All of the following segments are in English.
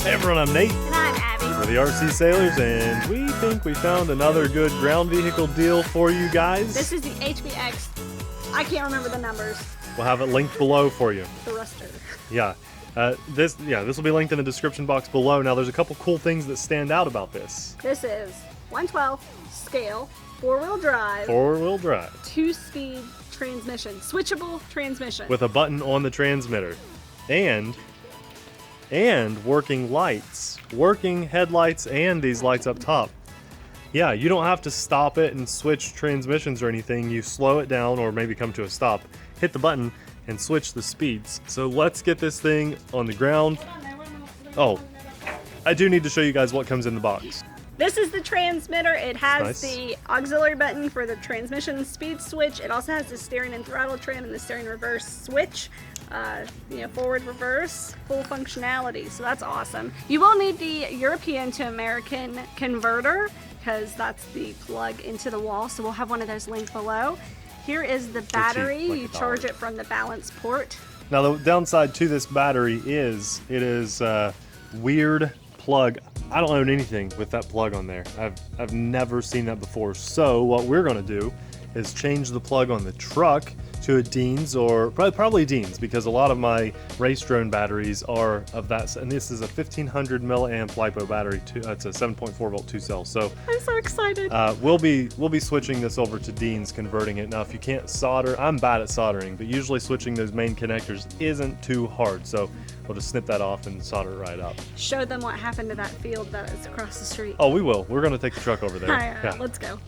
Hey everyone, I'm Nate. And I'm Abby. We're the RC Sailors, and we think we found another good ground vehicle deal for you guys. This is the HBX. I can't remember the numbers. We'll have it linked below for you. Thruster. Yeah. This will be linked in the description box below. Now, there's a couple cool things that stand out about this. This is 1/12 scale, 4-wheel drive. 4-wheel drive. 2-speed transmission, switchable transmission. With a button on the transmitter. And working lights. Working headlights and these lights up top. Yeah, you don't have to stop it and switch transmissions or anything. You slow it down or maybe come to a stop, hit the button, and switch the speeds. So let's get this thing on the ground. Oh, I do need to show you guys what comes in the box. This is the transmitter. It has Nice. the auxiliary button for the transmission speed switch. It also has the steering and throttle trim and the steering reverse switch. Forward, reverse, full functionality. So that's awesome. You will need the European to American converter because that's the plug into the wall. So we'll have one of those linked below. Here is the battery. like You $1. charge it from the balance port. Now the downside to this battery is it is a weird plug. I don't own anything with that plug on there. I've never seen that before. So what we're gonna do is change the plug on the truck to a Dean's, or probably Dean's, because a lot of my race drone batteries are of that. And this is a 1500 milliamp LiPo battery. It's a 7.4 volt 2-cell. So I'm so excited. we'll be switching this over to Dean's, converting it. Now, if you can't solder, I'm bad at soldering, but usually switching those main connectors isn't too hard. So we'll just snip that off and solder it right up. Show them what happened to that field that is across the street. Oh, we will. We're going to take the truck over there. All right, let's go.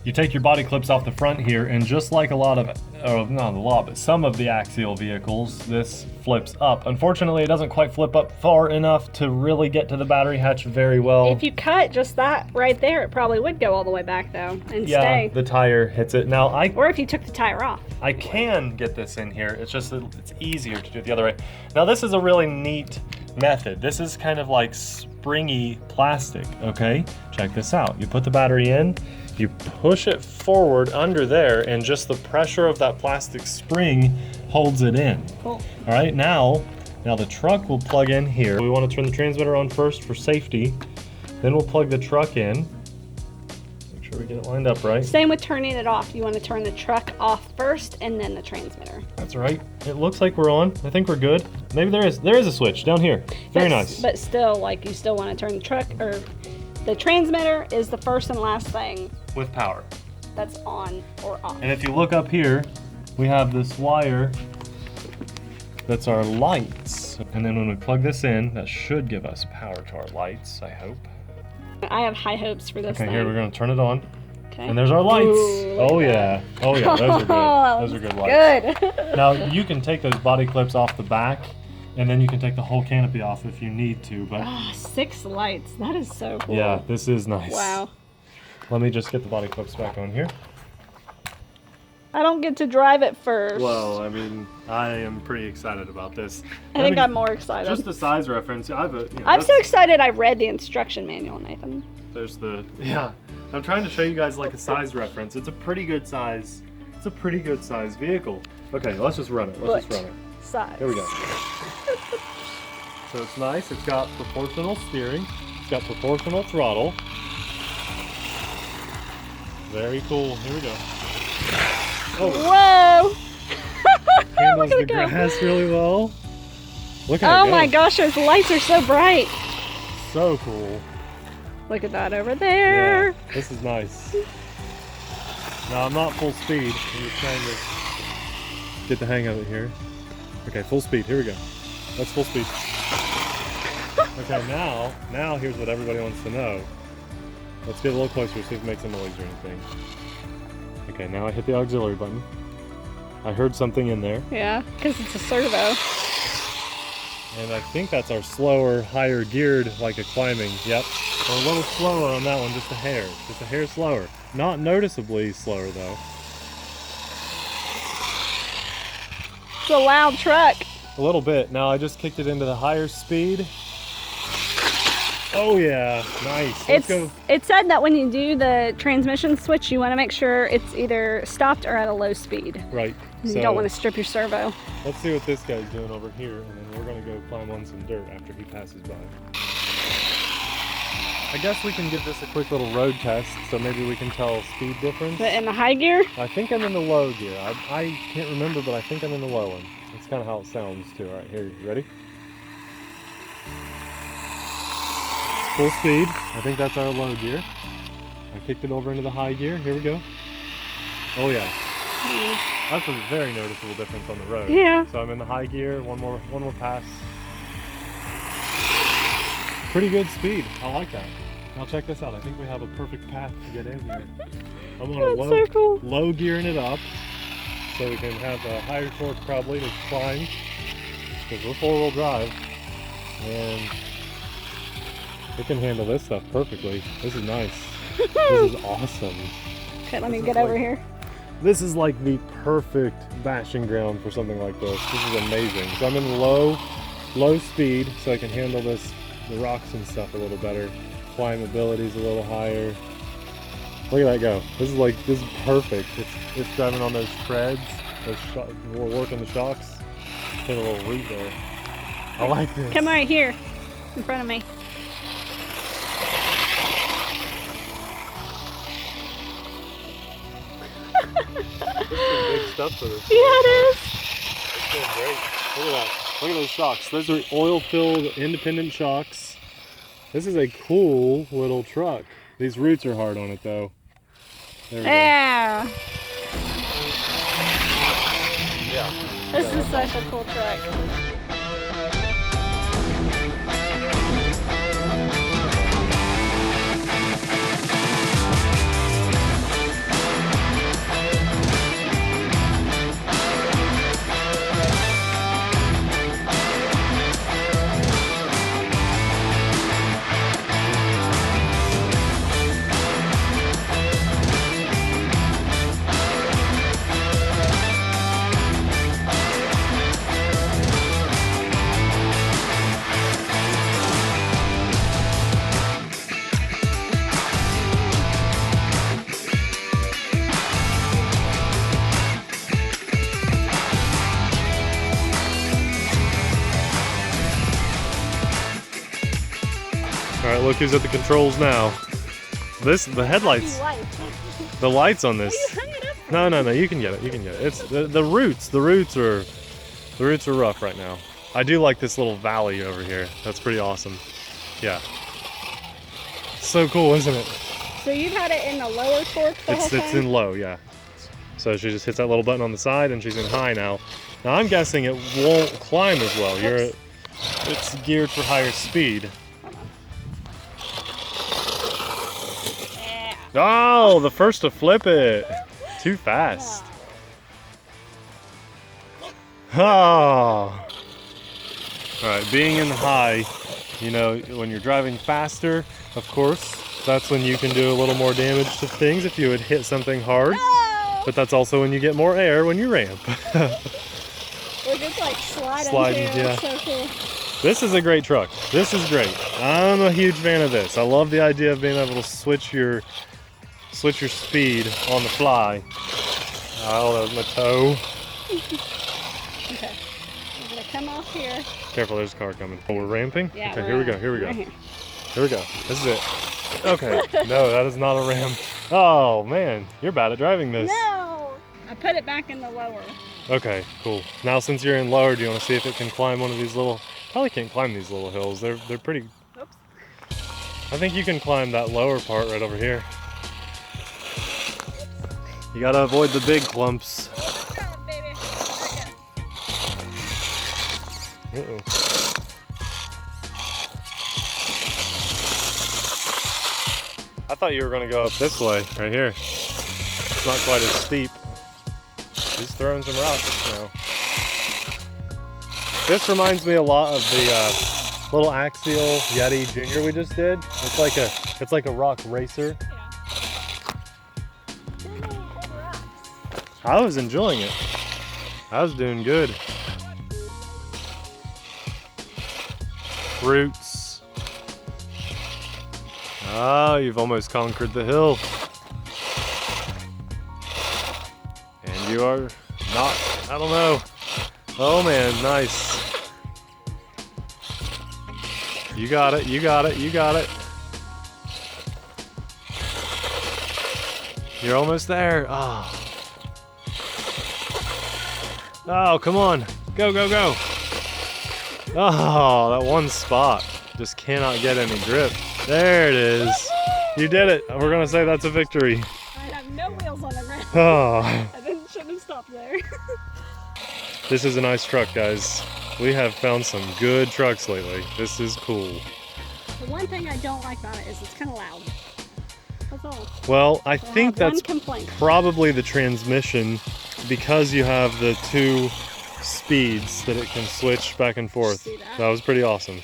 You take your body clips off the front here, and just like a lot of, not a lot, but some of the axial vehicles, this flips up. Unfortunately, it doesn't quite flip up far enough to really get to the battery hatch very well. If you cut just that right there, it probably would go all the way back though and stay. The tire hits it. Now, Or if you took the tire off. I can get this in here. It's just that it's easier to do it the other way. Now, this is a really neat method. This is kind of like springy plastic, okay? Check this out. You put the battery in, you push it forward under there, and just the pressure of that plastic spring holds it in. Cool. All right, now the truck will plug in here. We want to turn the transmitter on first for safety. Then we'll plug the truck in. Make sure we get it lined up right. Same with turning it off. You want to turn the truck off first and then the transmitter. That's right. It looks like we're on. I think we're good. Maybe there is a switch down here. Very nice. But still, like, you still want to turn the truck, or the transmitter is the first and last thing With power. that's on or off. And if you look up here, we have this wire that's our lights. And then when we plug this in, that should give us power to our lights, I hope. I have high hopes for this Okay, thing. here we're gonna turn it on. Okay. And there's our lights. Ooh, look Oh at yeah. Oh yeah, those are good. Those are good lights. Good. Now you can take those body clips off the back, and then you can take the whole canopy off if you need to, but 6 lights. That is so cool. yeah, this is nice. Wow. Let me just get the body clips back on here. I don't get to drive it first. Well, I mean, I am pretty excited about this. I think I'm more excited. Just the size reference. I'm so excited I read the instruction manual, Nathan. There's the, I'm trying to show you guys like a size reference. It's a pretty good size. It's a pretty good size vehicle. Okay, let's just run it. Let's just run it. Size. Here we go. So it's nice. It's got proportional steering. It's got proportional throttle. Very cool. Here we go. Oh. Whoa! Handles Look the at it go. grass really well. Look at it Oh go. my gosh, those lights are so bright. So cool. Look at that over there. Yeah, this is nice. Now I'm not full speed. I'm just trying to get the hang of it here. Okay, full speed. Here we go. That's full speed. Okay, now here's what everybody wants to know. Let's get a little closer, see if it makes a noise or anything. Okay, now I hit the auxiliary button. I heard something in there. Yeah, because it's a servo. And I think that's our slower, higher geared, like a climbing. Yep. We're a little slower on that one, just a hair slower. Not noticeably slower though. It's a loud truck. A little bit. Now I just kicked it into the higher speed. Oh yeah, nice. Let's go. It said that when you do the transmission switch, you want to make sure it's either stopped or at a low speed. Right. You don't want to strip your servo. Let's see what this guy's doing over here, and then we're gonna go climb on some dirt after he passes by. I guess we can give this a quick little road test, so maybe we can tell speed difference. But in the high gear? I think I'm in the low gear. I can't remember, but I think I'm in the low one. That's kind of how it sounds too. All right, here, you ready? Full speed. I think that's our low gear. I kicked it over into the high gear. Here we go. Oh yeah. That's a very noticeable difference on the road. Yeah. So I'm in the high gear. One more pass. Pretty good speed. I like that. Now check this out. I think we have a perfect path to get in here. I'm on That's so cool. low gearing it up, so we can have a higher torque probably to climb, because we're 4-wheel drive, and it can handle this stuff perfectly. This is nice. This is awesome. Okay, let me get over here. This is like the perfect bashing ground for something like this. This is amazing. So I'm in low speed, so I can handle the rocks and stuff a little better. Climbability's a little higher. Look at that go. This is perfect. It's driving on those treads. We're working the shocks. Hit a little root there. I like this. Come right here in front of me. This is big stuff for this. Yeah, it is. It's doing great. Look at that. Look at those shocks. Those are oil-filled independent shocks. This is a cool little truck. These roots are hard on it though. There we go. Yeah. Yeah. This is such a cool truck. All right, look who's at the controls now. The headlights, the lights on this. No, you can get it. You can get it. It's the roots. The roots are rough right now. I do like this little valley over here. That's pretty awesome. Yeah. So cool, isn't it? So you've had it in the lower torque the whole time? It's in low, yeah. So she just hits that little button on the side, and she's in high now. Now I'm guessing it won't climb as well. It's geared for higher speed. Oh, the first to flip it. Too fast. Oh. All right, being in the high, you know, when you're driving faster, of course, that's when you can do a little more damage to things if you would hit something hard. No! But that's also when you get more air when you ramp. We're just like sliding too. Yeah. So cool. This is a great truck. This is great. I'm a huge fan of this. I love the idea of being able to switch your speed on the fly. Oh, that was my toe. Okay, we're gonna come off here. Careful, there's a car coming. Oh, we're ramping? Yeah, okay, here we go. right here. Here we go. This is it. Okay. No, that is not a ramp. Oh man, you're bad at driving this. No! I put it back in the lower. Okay, cool. Now since you're in lower, do you want to see if it can climb one of these little... Probably can't climb these little hills. They're pretty... Oops. I think you can climb that lower part right over here. You gotta avoid the big clumps. Baby. Uh-oh. I thought you were gonna go up this way, right here. It's not quite as steep. He's throwing some rocks now. This reminds me a lot of the little axial Yeti Junior we just did. It's like a rock racer. I was enjoying it. I was doing good. Roots. Ah, you've almost conquered the hill. And you are not, I don't know. Oh man, nice. You got it, you got it, you got it. You're almost there. Oh. Oh, come on. Go, go, go. Oh, that one spot. Just cannot get any grip. There it is. You did it. We're going to say that's a victory. I have no wheels on the ground. Oh. I shouldn't have stopped there. This is a nice truck, guys. We have found some good trucks lately. This is cool. The one thing I don't like about it is it's kind of loud. That's all. Well, I think that's complaint. probably the transmission, because you have the 2 speeds that it can switch back and forth. See that? That was pretty awesome.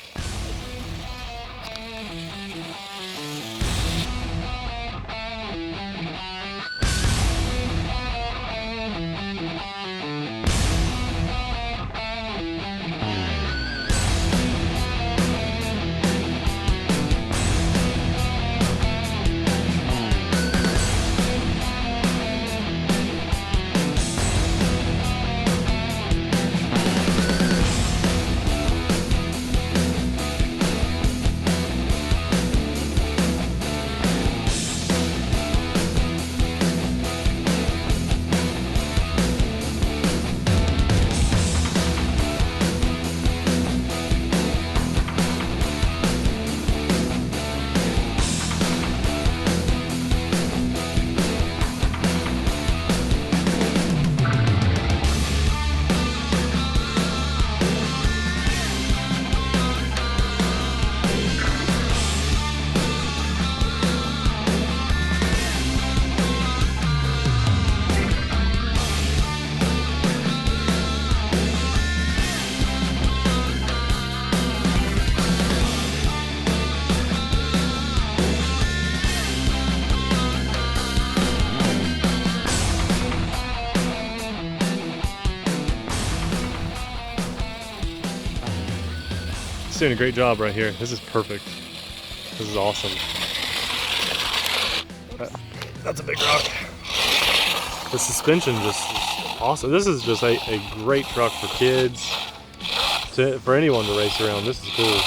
Doing a great job right here. This is perfect. This is awesome. That's a big rock. The suspension just is awesome. This is just a great truck for kids, for anyone to race around. This is cool.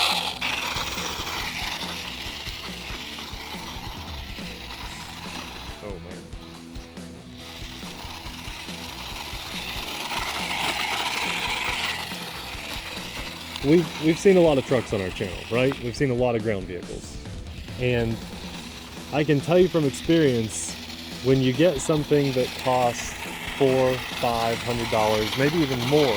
Oh man. We've seen a lot of trucks on our channel, right? We've seen a lot of ground vehicles. And I can tell you from experience, when you get something that costs $400, $500, maybe even more,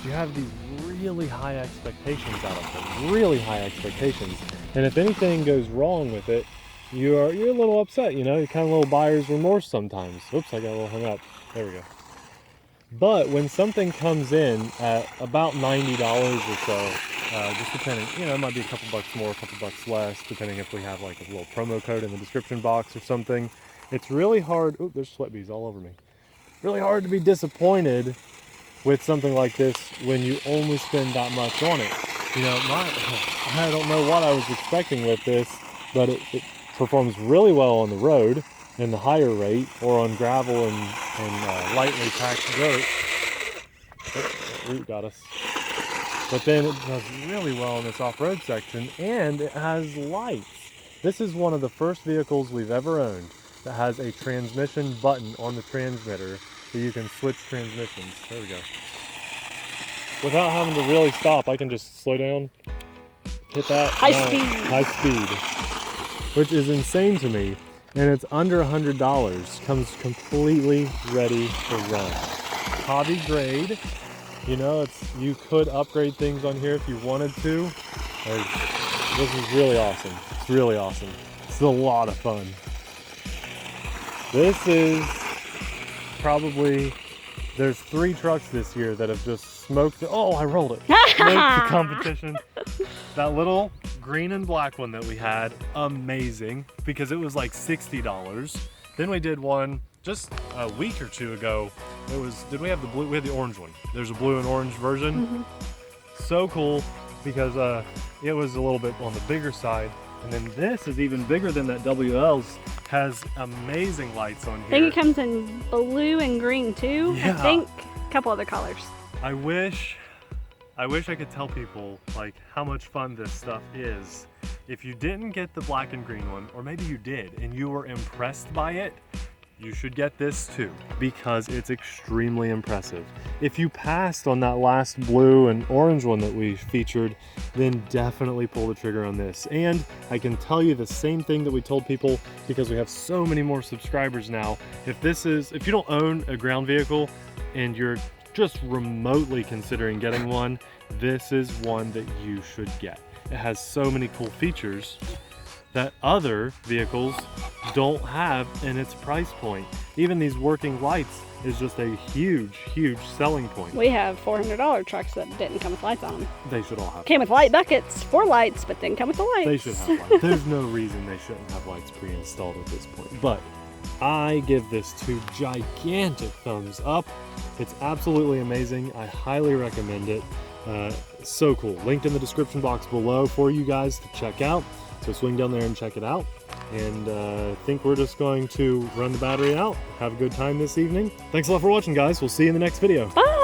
you have these really high expectations out of them, really high expectations. And if anything goes wrong with it, you're a little upset, you know, you're kind of a little buyer's remorse sometimes. Oops, I got a little hung up. There we go. But when something comes in at about $90 or so, just depending, you know, it might be a couple bucks more, a couple bucks less, depending if we have like a little promo code in the description box or something. It's really hard. Oop, there's sweat bees all over me. Really hard to be disappointed with something like this when you only spend that much on it. You know, I don't know what I was expecting with this, but it performs really well on the road in the higher rate, or on gravel and lightly packed dirt. Oh, root got us. But then it does really well in this off-road section, and it has lights. This is one of the first vehicles we've ever owned that has a transmission button on the transmitter so you can switch transmissions. There we go. Without having to really stop, I can just slow down, hit that. High speed. High speed. Which is insane to me. And it's under $100. Comes completely ready to run. Hobby grade. You know, you could upgrade things on here if you wanted to. This is really awesome. It's really awesome. It's a lot of fun. This is probably, there's 3 trucks this year that have just smoked. Oh, I rolled it. Smoked the competition. That little green and black one that we had, amazing, because it was like $60. Then we did one just a week or 2 ago. It was, did we have the blue? We had the orange one. There's a blue and orange version. Mm-hmm. So cool, because it was a little bit on the bigger side. And then this is even bigger than that WL's. Has amazing lights on here. I think it comes in blue and green too. Yeah. I think a couple other colors. I wish I could tell people like how much fun this stuff is. If you didn't get the black and green one, or maybe you did and you were impressed by it, you should get this too, because it's extremely impressive. If you passed on that last blue and orange one that we featured, then definitely pull the trigger on this. And I can tell you the same thing that we told people, because we have so many more subscribers now. If you don't own a ground vehicle and you're just remotely considering getting one, this is one that you should get. It has so many cool features that other vehicles don't have in its price point. Even these working lights is just a huge, huge selling point. We have $400 trucks that didn't come with lights on them. They should all have. Came with light buckets for lights, but didn't come with the lights. They should have lights. There's no reason they shouldn't have lights pre-installed at this point. But I give this 2 gigantic thumbs up. It's absolutely amazing. I highly recommend it. So cool. Linked in the description box below for you guys to check out. So swing down there and check it out. And I think we're just going to run the battery out. Have a good time this evening. Thanks a lot for watching, guys. We'll see you in the next video. Bye.